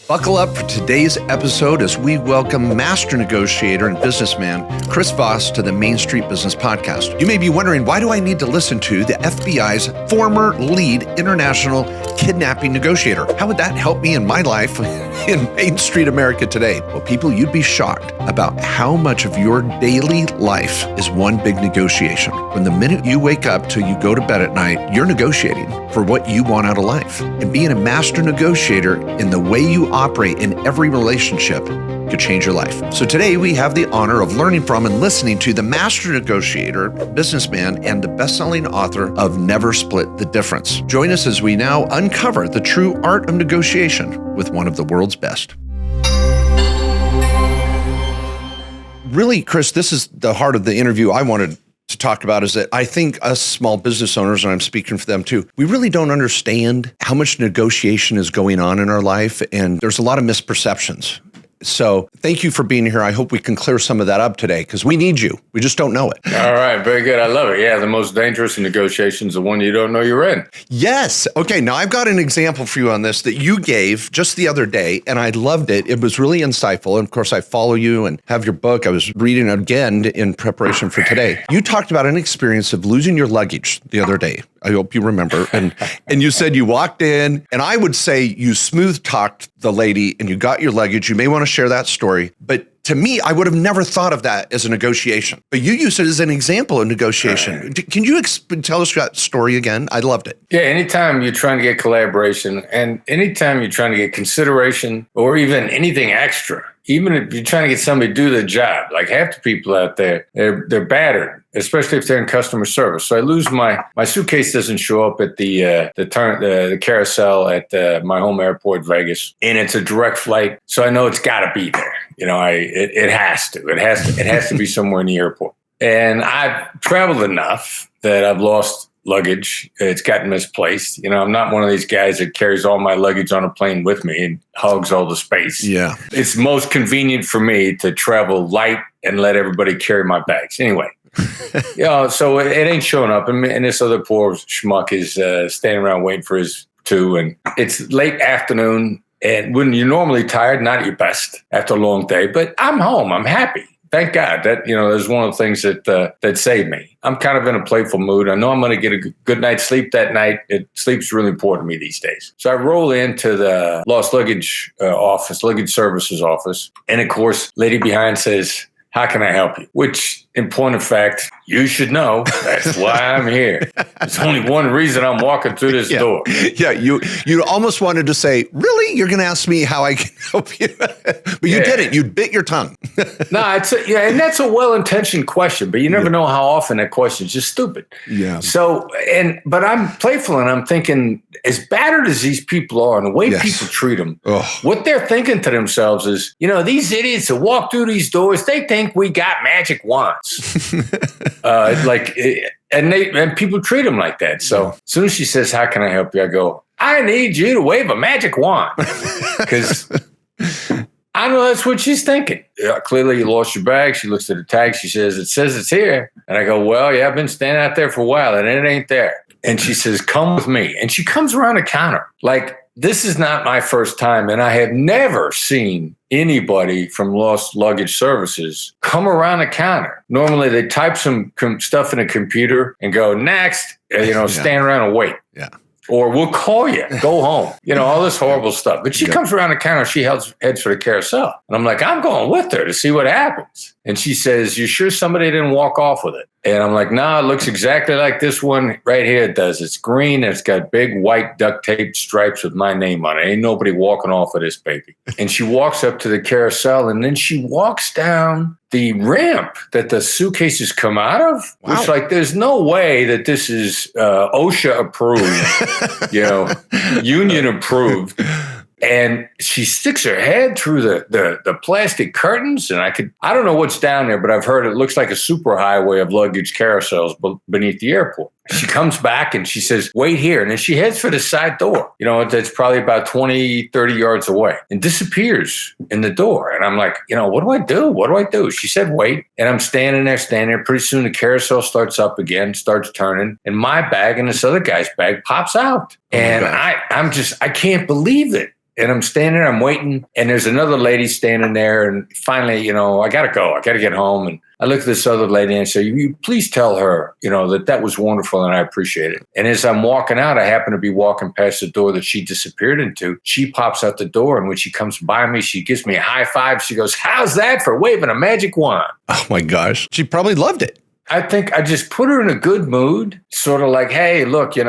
Buckle up for today's episode as we welcome master negotiator and businessman Chris Voss to the Main Street Business Podcast. You may be wondering, why do I need to listen to the FBI's former lead international kidnapping negotiator? How would that help me in my life in Main Street America today? Well, people, you'd be shocked about how much of your daily life is one big negotiation. From the minute you wake up till you go to bed at night, you're negotiating for what you want out of life. And being a master negotiator in the way you operate in every relationship could change your life. So today we have the honor of learning from and listening to the master negotiator, businessman, and the best-selling author of Never Split the Difference. Join us as we now uncover the true art of negotiation with one of the world's best. Really, Chris, this is the heart of the interview I wanted to talk about, is that I think us small business owners, and I'm speaking for them too, we really don't understand how much negotiation is going on in our life, and there's a lot of misperceptions. So thank you for being here. I hope we can clear some of that up today, because we need you. We just don't know it. All right. Very good. I love it. Yeah. The most dangerous in negotiations is the one you don't know you're in. Yes. Okay. Now I've got an example for you on this that you gave just the other day, and I loved it. It was really insightful. And of course, I follow you and have your book. I was reading it again in preparation for today. You talked about an experience of losing your luggage the other day. I hope you remember. And you said you walked in, and I would say you smooth talked the lady and you got your luggage. You may want to share that story. But to me, I would have never thought of that as a negotiation. But you used it as an example of negotiation. Right. Can you tell us that story again? I loved it. Yeah, anytime you're trying to get collaboration, and anytime you're trying to get consideration or even anything extra, even if you're trying to get somebody to do the job, like half the people out there, they're battered, especially if they're in customer service. So I lose my suitcase doesn't show up at the carousel at my home airport, Vegas, and it's a direct flight. So I know it's got to be there. You know, it has to be somewhere in the airport. And I've traveled enough that I've lost luggage. It's gotten misplaced. You know, I'm not one of these guys that carries all my luggage on a plane with me and hogs all the space. Yeah. It's most convenient for me to travel light and let everybody carry my bags. Anyway, you know, so it ain't showing up. And this other poor schmuck is standing around waiting for his two. And it's late afternoon. And when you're normally tired, not at your best after a long day, but I'm home. I'm happy. Thank God. That, you know, that's one of the things that saved me. I'm kind of in a playful mood. I know I'm going to get a good night's sleep that night. Sleep's really important to me these days. So I roll into the lost luggage luggage services office. And of course, lady behind says, "How can I help you?" Which, in point of fact, you should know. That's why I'm here. There's only one reason I'm walking through this door. Yeah, you almost wanted to say, "Really? You're going to ask me how I can help you?" But you didn't. You bit your tongue. No, and that's a well-intentioned question, but you never know how often that question is just stupid. Yeah. So, but I'm playful, and I'm thinking, as battered as these people are and the way people treat them, what they're thinking to themselves is, you know, these idiots that walk through these doors, they think we got magic wands. And people treat them like that. So as soon as she says, "How can I help you?" I go, "I need you to wave a magic wand," because I know that's what she's thinking. Yeah, clearly you lost your bag. She looks at the tag. She says, "It says it's here." And I go, "Well, yeah, I've been standing out there for a while and it ain't there." And she says, "Come with me." And she comes around the counter. Like, this is not my first time, and I have never seen anybody from Lost Luggage Services come around the counter. Normally, they type some stuff in a computer and go, "Next," stand around and wait. Yeah. Or, "We'll call you, go home." You know, all this horrible stuff. But she comes around the counter, she heads for the carousel. And I'm like, I'm going with her to see what happens. And she says, "You sure somebody didn't walk off with it?" And I'm like, "No, it looks exactly like this one right here. It does. It's green and it's got big white duct tape stripes with my name on it. Ain't nobody walking off of this baby." And she walks up to the carousel, and then she walks down the ramp that the suitcases come out of. Wow. Which, like, there's no way that this is OSHA approved, union approved. And she sticks her head through the plastic curtains, and I don't know what's down there, but I've heard it looks like a superhighway of luggage carousels beneath the airport. She comes back and she says, wait here. And then she heads for the side door, that's probably about 20, 30 yards away and disappears in the door. And I'm like, what do I do? What do I do? She said, wait. And I'm standing there. Pretty soon the carousel starts up again, starts turning. And my bag and this other guy's bag pops out. And I can't believe it. And I'm standing there, I'm waiting, and there's another lady standing there. And finally, I got to go. I got to get home. And I look at this other lady and I say, you please tell her, that was wonderful and I appreciate it. And as I'm walking out, I happen to be walking past the door that she disappeared into. She pops out the door, and when she comes by me, she gives me a high five. She goes, how's that for waving a magic wand? Oh my gosh. She probably loved it. I think I just put her in a good mood, sort of like, hey, look, I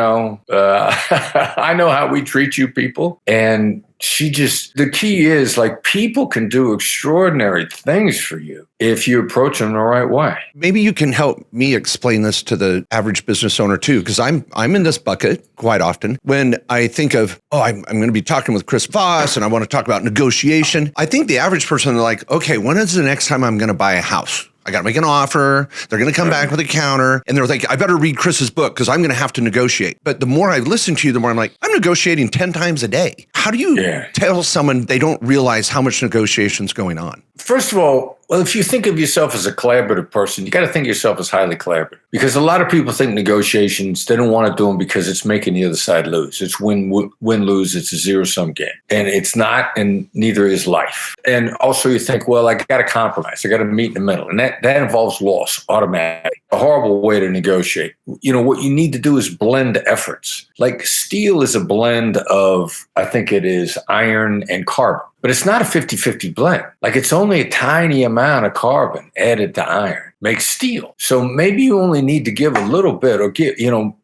know how we treat you people. And the key is, like, people can do extraordinary things for you if you approach them the right way. Maybe you can help me explain this to the average business owner too, because I'm in this bucket quite often. When I think of, I'm going to be talking with Chris Voss and I want to talk about negotiation, I think the average person, they're like, okay, when is the next time I'm going to buy a house? I got to make an offer. They're going to come back with a counter. And they're like, I better read Chris's book because I'm going to have to negotiate. But the more I listen to you, the more I'm like, I'm negotiating 10 times a day. How do you tell someone they don't realize how much negotiation's going on? First of all, if you think of yourself as a collaborative person, you got to think of yourself as highly collaborative, because a lot of people think negotiations, they don't want to do them because it's making the other side lose. It's win-lose. It's a zero-sum game. And it's not, and neither is life. And also you think, well, I got to compromise. I got to meet in the middle. And that involves loss automatically. A horrible way to negotiate. What you need to do is blend efforts. Like steel is a blend of, I think it is iron and carbon. But it's not a 50-50 blend. Like, it's only a tiny amount of carbon added to iron makes steel. So maybe you only need to give a little bit, or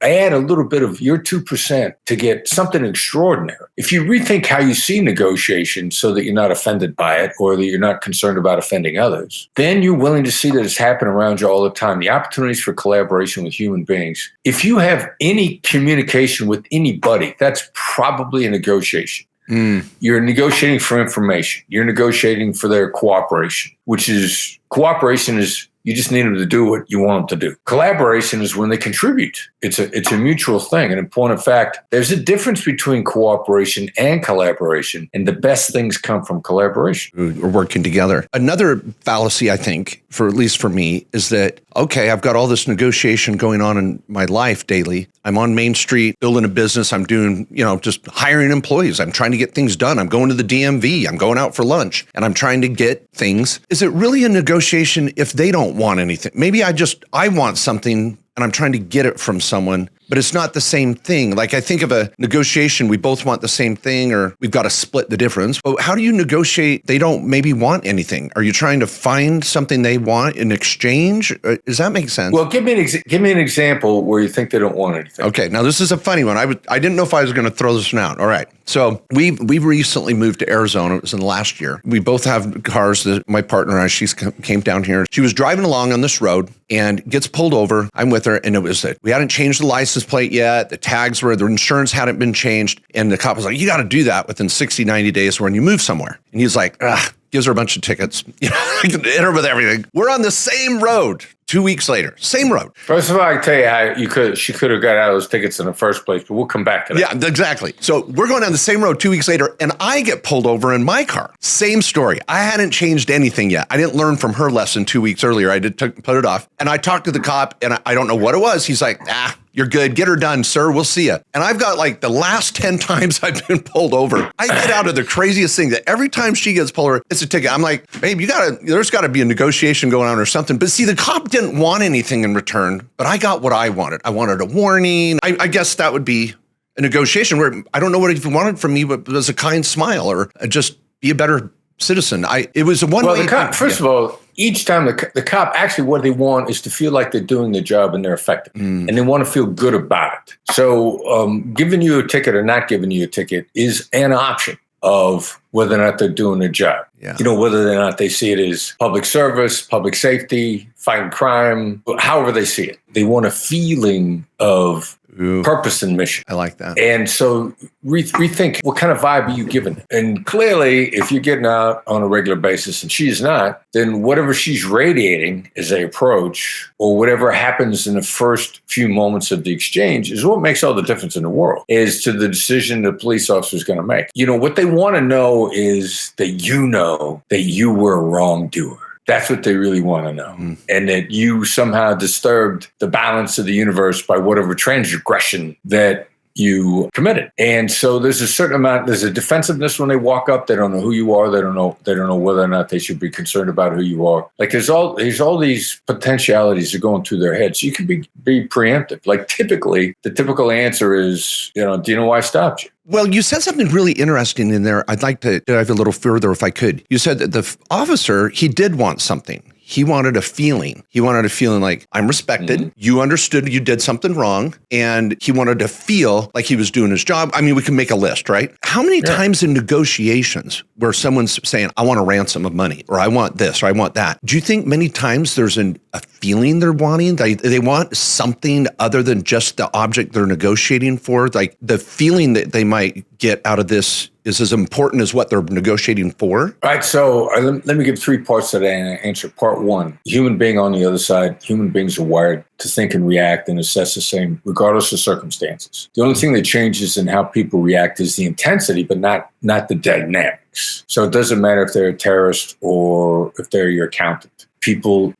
add a little bit of your 2% to get something extraordinary. If you rethink how you see negotiation so that you're not offended by it, or that you're not concerned about offending others, then you're willing to see that it's happening around you all the time. The opportunities for collaboration with human beings. If you have any communication with anybody, that's probably a negotiation. You're negotiating for information. You're negotiating for their cooperation, cooperation is you just need them to do what you want them to do. Collaboration is when they contribute. It's a mutual thing. And in point of fact, there's a difference between cooperation and collaboration, and the best things come from collaboration. We're working together. Another fallacy, I think, at least for me, is that, okay, I've got all this negotiation going on in my life daily. I'm on Main Street building a business. I'm doing, just hiring employees. I'm trying to get things done. I'm going to the DMV. I'm going out for lunch and I'm trying to get things. Is it really a negotiation if they don't want anything? Maybe I want something and I'm trying to get it from someone, but it's not the same thing. Like, I think of a negotiation, we both want the same thing, or we've got to split the difference. But how do you negotiate? They don't maybe want anything. Are you trying to find something they want in exchange? Does that make sense? Well, give me an example where you think they don't want anything. Okay, now this is a funny one. I didn't know if I was going to throw this one out. All right. So we recently moved to Arizona. It was in the last year. We both have cars. My partner and I, she came down here. She was driving along on this road and gets pulled over. I'm with her, and it was that we hadn't changed the license plate yet. The insurance hadn't been changed. And the cop was like, you got to do that within 60, 90 days when you move somewhere. And he's like, gives her a bunch of tickets, hit her with everything. We're on the same road 2 weeks later, same road. First of all, I tell you how she could have got out of those tickets in the first place, but we'll come back to that. Yeah, exactly. So we're going down the same road 2 weeks later, and I get pulled over in my car. Same story. I hadn't changed anything yet. I didn't learn from her lesson 2 weeks earlier. I did put it off. And I talked to the cop, and I don't know what it was. He's like, you're good. Get her done, sir. We'll see you. And I've got like the last 10 times I've been pulled over, I get out of the craziest thing that every time she gets pulled over, it's a ticket. I'm like, babe, there's got to be a negotiation going on or something. But see, the cop didn't want anything in return, but I got what I wanted. I wanted a warning. I guess that would be a negotiation where I don't know what he wanted from me, but it was a kind smile or just be a better citizen. It was a one-way. Well, first of all, each time the cop, actually what they want is to feel like they're doing the job and they're effective. And they want to feel good about it. So giving you a ticket or not giving you a ticket is an option of whether or not they're doing their job. Yeah. Whether or not they see it as public service, public safety, fighting crime, however they see it. They want a feeling of Ooh, purpose and mission. I like that. And so rethink what kind of vibe are you giving it? And clearly, if you're getting out on a regular basis and she's not, then whatever she's radiating as they approach, or whatever happens in the first few moments of the exchange, is what makes all the difference in the world, is to the decision the police officer is going to make. What they want to know is that you were a wrongdoer. That's what they really want to know. And that you somehow disturbed the balance of the universe by whatever transgression that you committed. And so there's a defensiveness when they walk up. They don't know who you are. They don't know whether or not they should be concerned about who you are. Like there's all these potentialities that are going through their heads. You can be preemptive. Like the typical answer is, do you know why I stopped you? Well, you said something really interesting in there. I'd like to dive a little further if I could. You said that the officer, he did want something. He wanted a feeling. He wanted a feeling like, I'm respected. Mm-hmm. You understood you did something wrong. And he wanted to feel like he was doing his job. I mean, we can make a list, right? How many times in negotiations where someone's saying, I want a ransom of money, or I want this, or I want that? Do you think many times there's a feeling they're wanting? They want something other than just the object they're negotiating for? Like the feeling that they might get out of this is as important as what they're negotiating for? All right, so let me give 3 parts to that answer. Part 1, human being on the other side, human beings are wired to think and react and assess the same, regardless of circumstances. The only thing that changes in how people react is the intensity, but not the dynamics. So it doesn't matter if they're a terrorist or if they're your accountant. People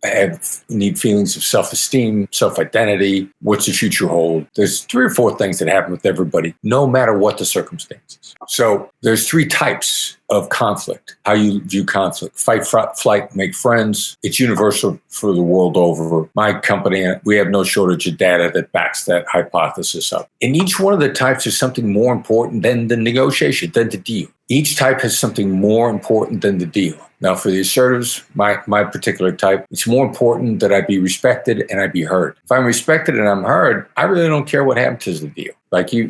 need feelings of self-esteem, self-identity. What's the future hold? There's 3 or 4 things that happen with everybody, no matter what the circumstances. So there's 3 types of conflict, how you view conflict. Fight, flight, make friends. It's universal for the world over. My company, we have no shortage of data that backs that hypothesis up. In each one of the types is something more important than the negotiation, than the deal. Each type has something more important than the deal. Now, for the assertives, my particular type, it's more important that I be respected and I be heard. If I'm respected and I'm heard, I really don't care what happens to the deal. Like we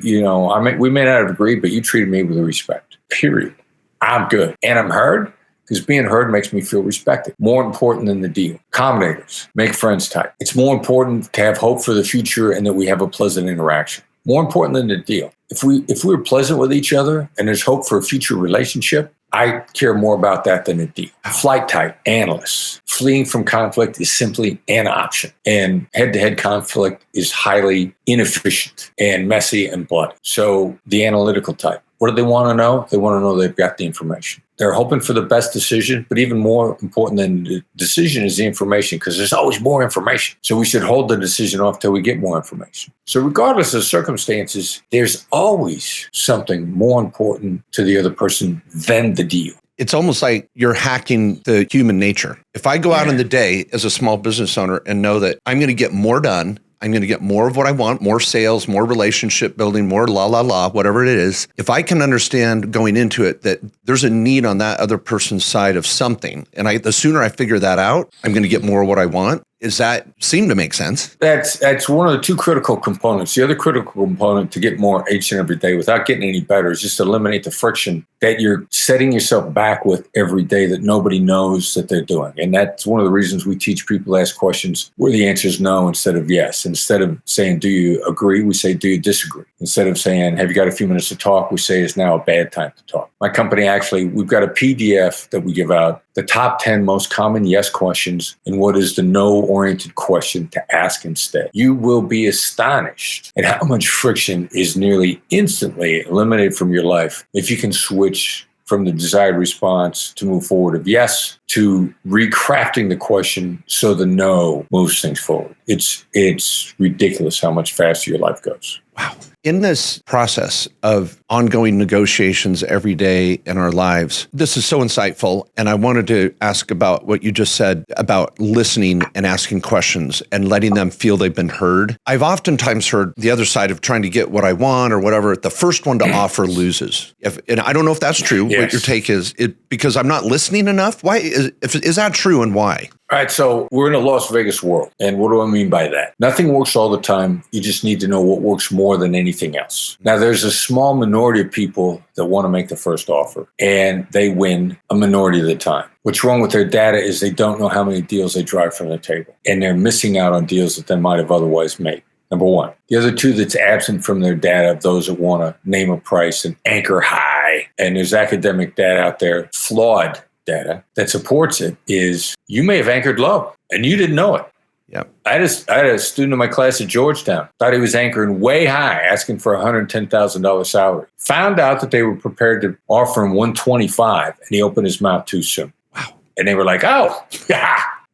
may not have agreed, but you treated me with respect, period. I'm good. And I'm heard, because being heard makes me feel respected. More important than the deal. Accommodators, make friends type. It's more important to have hope for the future and that we have a pleasant interaction. More important than the deal. If we're pleasant with each other and there's hope for a future relationship, I care more about that than a deal. Flight type, analysts. Fleeing from conflict is simply an option. And head-to-head conflict is highly inefficient and messy and bloody. So the analytical type. What do they want to know? They want to know they've got the information. They're hoping for the best decision, but even more important than the decision is the information, because there's always more information. So we should hold the decision off till we get more information. So regardless of circumstances, there's always something more important to the other person than the deal. It's almost like you're hacking the human nature. If I go out in the day as a small business owner and know that I'm going to get more done, I'm going to get more of what I want, more sales, more relationship building, more whatever it is. If I can understand going into it that there's a need on that other person's side of something, and the sooner I figure that out, I'm going to get more of what I want. Does that seem to make sense? That's one of the 2 critical components. The other critical component to get more each and every day without getting any better is just eliminate the friction that you're setting yourself back with every day that nobody knows that they're doing. And that's one of the reasons we teach people to ask questions where the answer is no instead of yes. Instead of saying, do you agree? We say, do you disagree? Instead of saying, have you got a few minutes to talk? We say, it's now a bad time to talk. My company, actually, we've got a PDF that we give out, the top 10 most common yes questions and what is the no-oriented question to ask instead. You will be astonished at how much friction is nearly instantly eliminated from your life if you can switch from the desired response to move forward of yes to recrafting the question so the no moves things forward. It's ridiculous how much faster your life goes. Wow. In this process of ongoing negotiations every day in our lives, this is so insightful. And I wanted to ask about what you just said about listening and asking questions and letting them feel they've been heard. I've oftentimes heard the other side of trying to get what I want or whatever. The first one to offer loses. And I don't know if that's true. Yes. What your take is, because I'm not listening enough. Why is that true, and why? All right, so we're in a Las Vegas world. And what do I mean by that? Nothing works all the time. You just need to know what works more than anything else. Now, there's a small minority of people that want to make the first offer, and they win a minority of the time. What's wrong with their data is they don't know how many deals they drive from the table, and they're missing out on deals that they might have otherwise made. number one. The other two that's absent from their data, those that want to name a price and anchor high, and there's academic data out there, flawed data that supports it, is you may have anchored low and you didn't know it. Yep. I had a student in my class at Georgetown, thought he was anchoring way high, asking for a $110,000 salary. Found out that they were prepared to offer him 125, and he opened his mouth too soon. Wow. And they were like, oh,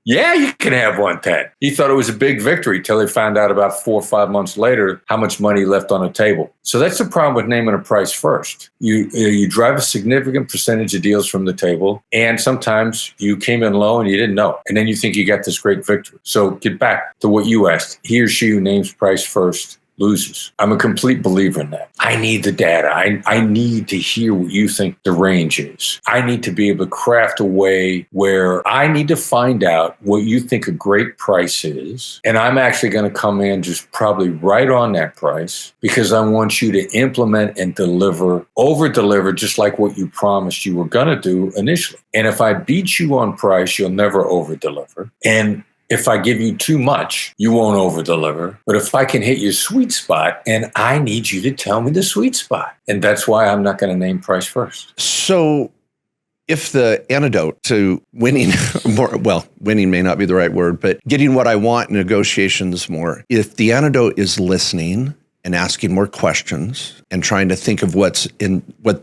yeah, you can have 110. He thought it was a big victory till he found out about 4 or 5 months later how much money he left on the table. So that's the problem with naming a price first. You drive a significant percentage of deals from the table, and sometimes you came in low and you didn't know. And then you think you got this great victory. So get back to what you asked. He or she who names price first loses. I'm a complete believer in that. I need the data. I need to hear what you think the range is. I need to be able to craft a way where I need to find out what you think a great price is. And I'm actually going to come in just probably right on that price because I want you to implement and deliver, over-deliver, just like what you promised you were going to do initially. And if I beat you on price, you'll never over-deliver. And if I give you too much, you won't over-deliver. But if I can hit your sweet spot, and I need you to tell me the sweet spot. And that's why I'm not going to name price first. So if the antidote to winning winning may not be the right word, but getting what I want in negotiations more, if the antidote is listening and asking more questions and trying to think of what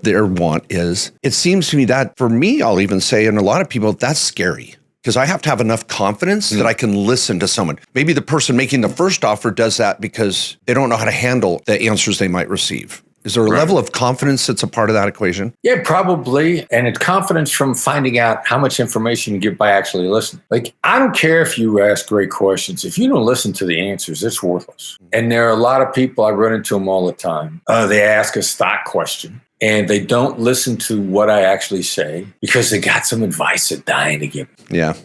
their want is, it seems to me that, for me, I'll even say, and a lot of people, that's scary. Because I have to have enough confidence that I can listen to someone. Maybe the person making the first offer does that because they don't know how to handle the answers they might receive. Is there a level of confidence that's a part of that equation? Yeah, probably. And it's confidence from finding out how much information you get by actually listening. Like, I don't care if you ask great questions. If you don't listen to the answers, it's worthless. And there are a lot of people, I run into them all the time. They ask a stock question, and they don't listen to what I actually say because they got some advice they're dying to give. Yeah.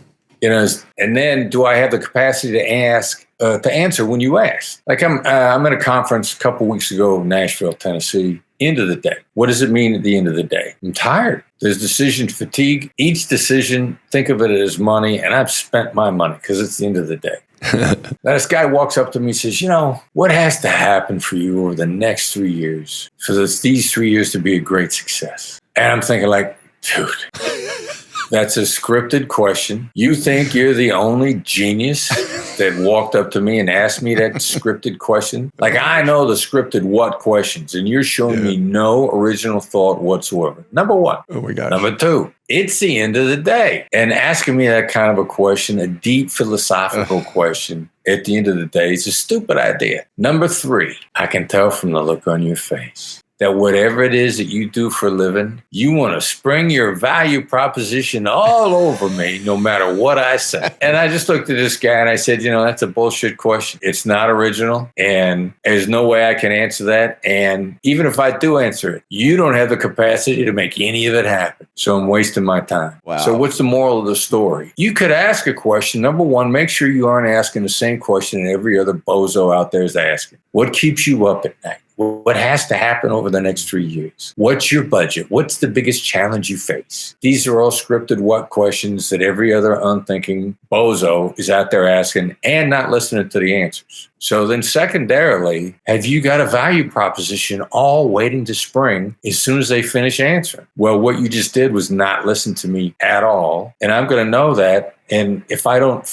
And then do I have the capacity to answer when you ask? Like I'm at a conference a couple weeks ago in Nashville, Tennessee. End of the day. What does it mean at the end of the day? I'm tired. There's decision fatigue. Each decision, think of it as money, and I've spent my money because it's the end of the day. Now this guy walks up to me and says, what has to happen for you over the next 3 years for these 3 years to be a great success? And I'm thinking like, dude, that's a scripted question. You think you're the only genius that walked up to me and asked me that scripted question? Like, I know the scripted what questions, and you're showing me no original thought whatsoever. Number one. Oh my God. Number two, it's the end of the day. And asking me that kind of a question, a deep philosophical question at the end of the day, is a stupid idea. Number three, I can tell from the look on your face that whatever it is that you do for a living, you want to spring your value proposition all over me, no matter what I say. And I just looked at this guy and I said, that's a bullshit question. It's not original, and there's no way I can answer that. And even if I do answer it, you don't have the capacity to make any of it happen. So I'm wasting my time. Wow. So what's the moral of the story? You could ask a question. Number one, make sure you aren't asking the same question that every other bozo out there is asking. What keeps you up at night? What has to happen over the next 3 years? What's your budget? What's the biggest challenge you face? These are all scripted what questions that every other unthinking bozo is out there asking and not listening to the answers. So then secondarily, have you got a value proposition all waiting to spring as soon as they finish answering? Well, what you just did was not listen to me at all. And I'm going to know that. And if I don't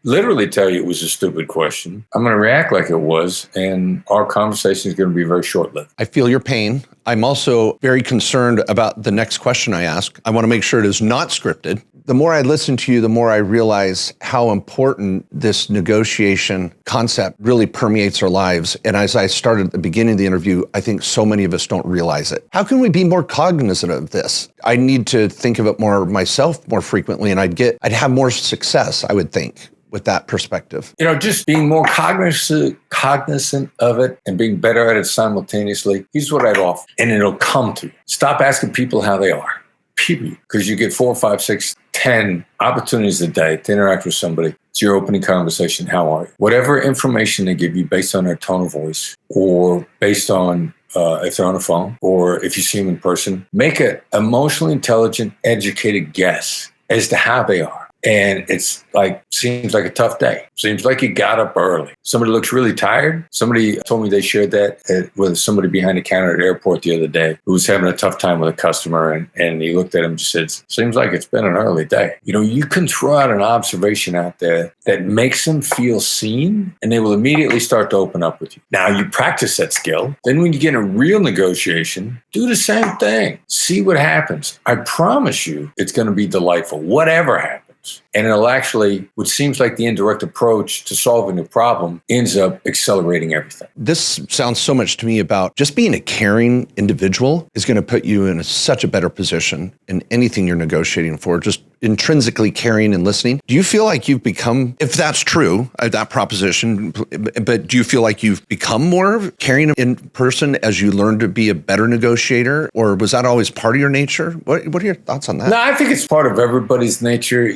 literally tell you it was a stupid question, I'm going to react like it was. And our conversation is going to be very short-lived. I feel your pain. I'm also very concerned about the next question I ask. I want to make sure it is not scripted. The more I listen to you, the more I realize how important this negotiation concept really permeates our lives. And as I started at the beginning of the interview, I think so many of us don't realize it. How can we be more cognizant of this? I need to think of it more myself more frequently, and I'd have more success, I would think, with that perspective. Just being more cognizant of it and being better at it simultaneously. Here's what I'd offer, and it'll come to you. Stop asking people how they are. Period. Because you get 4, 5, 6, 10 opportunities a day to interact with somebody. It's your opening conversation. How are you? Whatever information they give you based on their tone of voice, or based on if they're on the phone, or if you see them in person, make an emotionally intelligent, educated guess as to how they are. and it's like, seems like a tough day. Seems like you got up early. Somebody looks really tired. Somebody told me they shared that with somebody behind the counter at the airport the other day who was having a tough time with a customer, and he looked at him and just said, seems like it's been an early day. You can throw out an observation out there that makes them feel seen, and they will immediately start to open up with you. Now, you practice that skill. Then when you get in a real negotiation, do the same thing. See what happens. I promise you it's going to be delightful, whatever happens. And it'll actually, which seems like the indirect approach to solving the problem, ends up accelerating everything. This sounds so much to me about just being a caring individual is going to put you in such a better position in anything you're negotiating for, just intrinsically caring and listening. Do you feel like you've become, if that's true, that proposition, but do you feel like you've become more caring in person as you learn to be a better negotiator? Or was that always part of your nature? What are your thoughts on that? No, I think it's part of everybody's nature.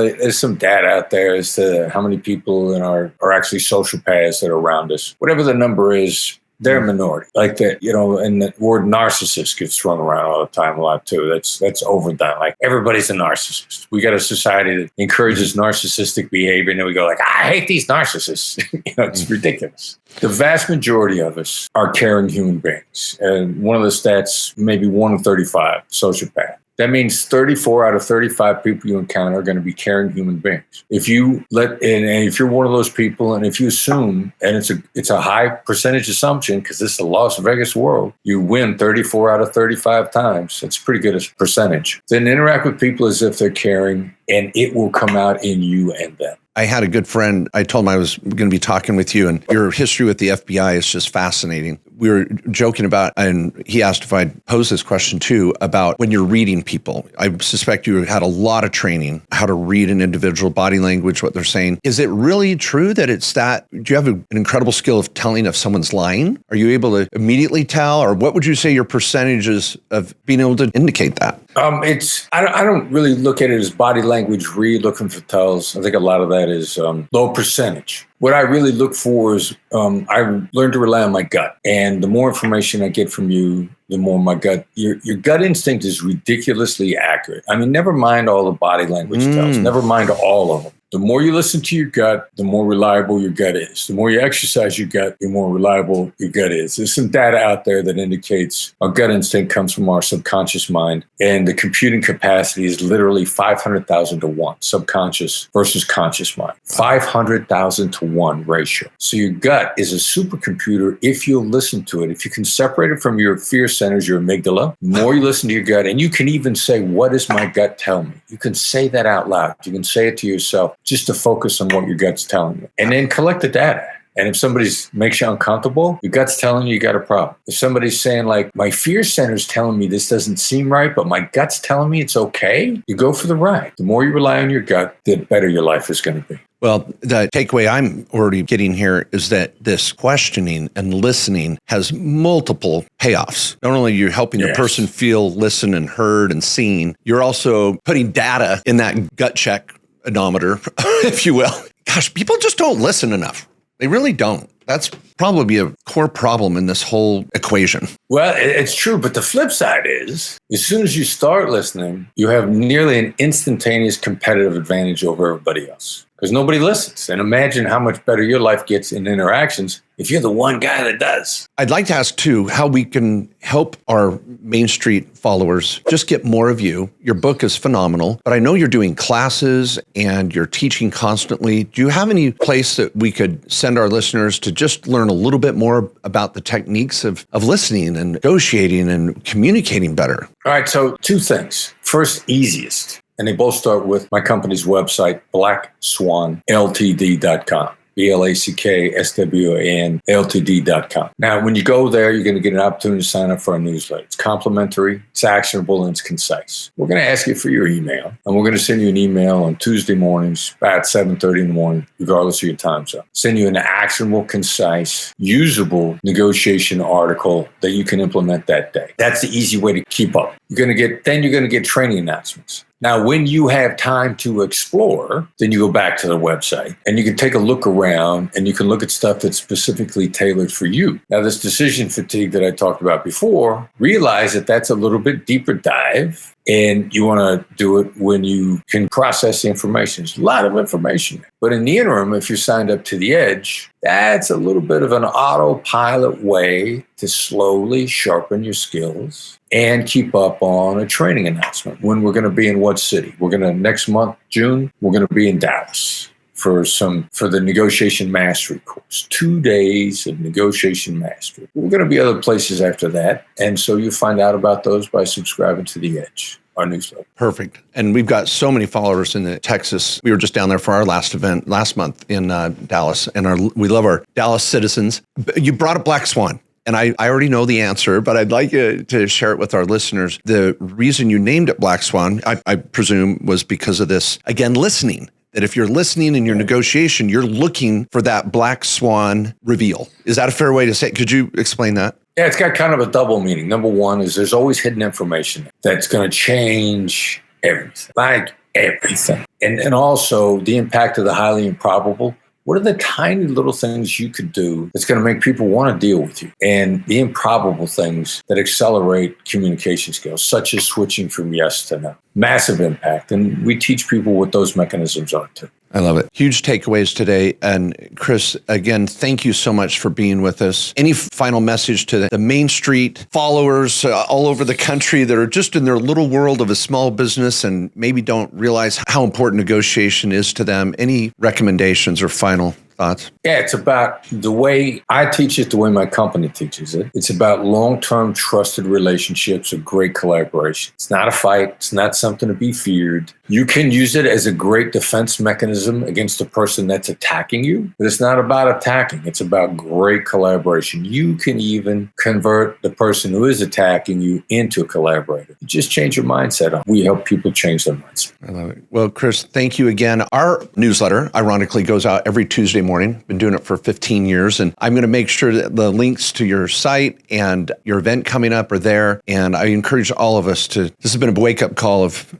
There's some data out there as to how many people are actually sociopaths that are around us. Whatever the number is, they're a minority. Like that, and the word narcissist gets thrown around all the time a lot too. That's overdone. Like everybody's a narcissist. We got a society that encourages narcissistic behavior, and then we go like, I hate these narcissists. It's ridiculous. The vast majority of us are caring human beings. And one of the stats, maybe 1 in 35 sociopath. That means 34 out of 35 people you encounter are going to be caring human beings. If you and if you're one of those people, and if you assume, and it's a high percentage assumption because this is a Las Vegas world, you win 34 out of 35 times. That's pretty good as percentage. Then interact with people as if they're caring, and it will come out in you and them. I had a good friend. I told him I was going to be talking with you, and your history with the FBI is just fascinating. We were joking about, and he asked if I'd pose this question too, about when you're reading people. I suspect you had a lot of training, how to read an individual, body language, what they're saying. Is it really true that it's that? Do you have an incredible skill of telling if someone's lying? Are you able to immediately tell, or what would you say your percentage is of being able to indicate that? I don't really look at it as body language read, looking for tells. I think a lot of that is low percentage. What I really look for is I learned to rely on my gut. And the more information I get from you, the more my gut, your gut instinct is ridiculously accurate. I mean, never mind all the body language tells, never mind all of them. The more you listen to your gut, the more reliable your gut is. The more you exercise your gut, the more reliable your gut is. There's some data out there that indicates our gut instinct comes from our subconscious mind, and the computing capacity is literally 500,000 to 1, subconscious versus conscious mind. 500,000 to 1 ratio. So your gut is a supercomputer if you'll listen to it. If you can separate it from your fear centers, your amygdala, the more you listen to your gut, and you can even say, what does my gut tell me? You can say that out loud. You can say it to yourself just to focus on what your gut's telling you. And then collect the data. And if somebody makes you uncomfortable, your gut's telling you got a problem. If somebody's saying like, my fear center's telling me this doesn't seem right, but my gut's telling me it's okay, you go for the ride. The more you rely on your gut, the better your life is going to be. Well, the takeaway I'm already getting here is that this questioning and listening has multiple payoffs. Not only are you helping the person feel, listen, and heard and seen, you're also putting data in that gut check odometer, if you will. Gosh, people just don't listen enough. They really don't. That's probably a core problem in this whole equation. Well, it's true. But the flip side is, as soon as you start listening, you have nearly an instantaneous competitive advantage over everybody else because nobody listens. And imagine how much better your life gets in interactions if you're the one guy that does. I'd like to ask, too, how we can help our Main Street followers just get more of you. Your book is phenomenal, but I know you're doing classes and you're teaching constantly. Do you have any place that we could send our listeners to just learn a little bit more about the techniques of listening and negotiating and communicating better? All right, so 2 things. First, easiest, and they both start with my company's website, blackswanltd.com. BlackSwanLTD.com. Now, when you go there, you're going to get an opportunity to sign up for our newsletter. It's complimentary, it's actionable, and it's concise. We're going to ask you for your email, and we're going to send you an email on Tuesday mornings about 7:30 in the morning, regardless of your time zone. Send you an actionable, concise, usable negotiation article that you can implement that day. That's the easy way to keep up. You're going to get training announcements. Now, when you have time to explore, then you go back to the website and you can take a look around and you can look at stuff that's specifically tailored for you. Now, this decision fatigue that I talked about before, realize that that's a little bit deeper dive And you want to do it when you can process the information. There's a lot of information. But in the interim, if you're signed up to the edge, that's a little bit of an autopilot way to slowly sharpen your skills and keep up on a training announcement. When we're going to be in what city? We're going to, next month, June, we're going to be in Dallas for the negotiation mastery course. 2 days of negotiation mastery. We're going to be other places after that. And so you find out about those by subscribing to The Edge, our newsletter. Perfect. And we've got so many followers in Texas. We were just down there for our last event last month in Dallas, and we love our Dallas citizens. You brought up Black Swan. And I already know the answer, but I'd like you to share it with our listeners. The reason you named it Black Swan, I presume, was because of this, again, listening. That if you're listening in your negotiation, you're looking for that black swan reveal. Is that a fair way to say it? Could you explain that? Yeah, it's got kind of a double meaning. Number one is there's always hidden information that's going to change everything, like everything. And also the impact of the highly improbable. What are the tiny little things you could do that's going to make people want to deal with you? And the improbable things that accelerate communication skills, such as switching from yes to no. Massive impact. And we teach people what those mechanisms are too. I love it. Huge takeaways today. And Chris, again, thank you so much for being with us. Any final message to the Main Street followers all over the country that are just in their little world of a small business and maybe don't realize how important negotiation is to them? Any recommendations or final thoughts? Yeah, it's about the way I teach it, the way my company teaches it. It's about long-term trusted relationships of great collaboration. It's not a fight. It's not something to be feared. You can use it as a great defense mechanism against the person that's attacking you, but it's not about attacking. It's about great collaboration. You can even convert the person who is attacking you into a collaborator. You just change your mindset on. We help people change their mindset. I love it. Well, Chris, thank you again. Our newsletter, ironically, goes out every Tuesday morning. Been doing it for 15 years, and I'm going to make sure that the links to your site and your event coming up are there. And I encourage all of us to, this has been a wake-up call of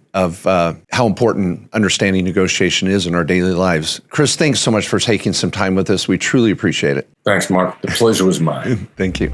how important understanding negotiation is in our daily lives. Chris, thanks so much for taking some time with us. We truly appreciate it. Thanks, Mark. The pleasure was mine. Thank you.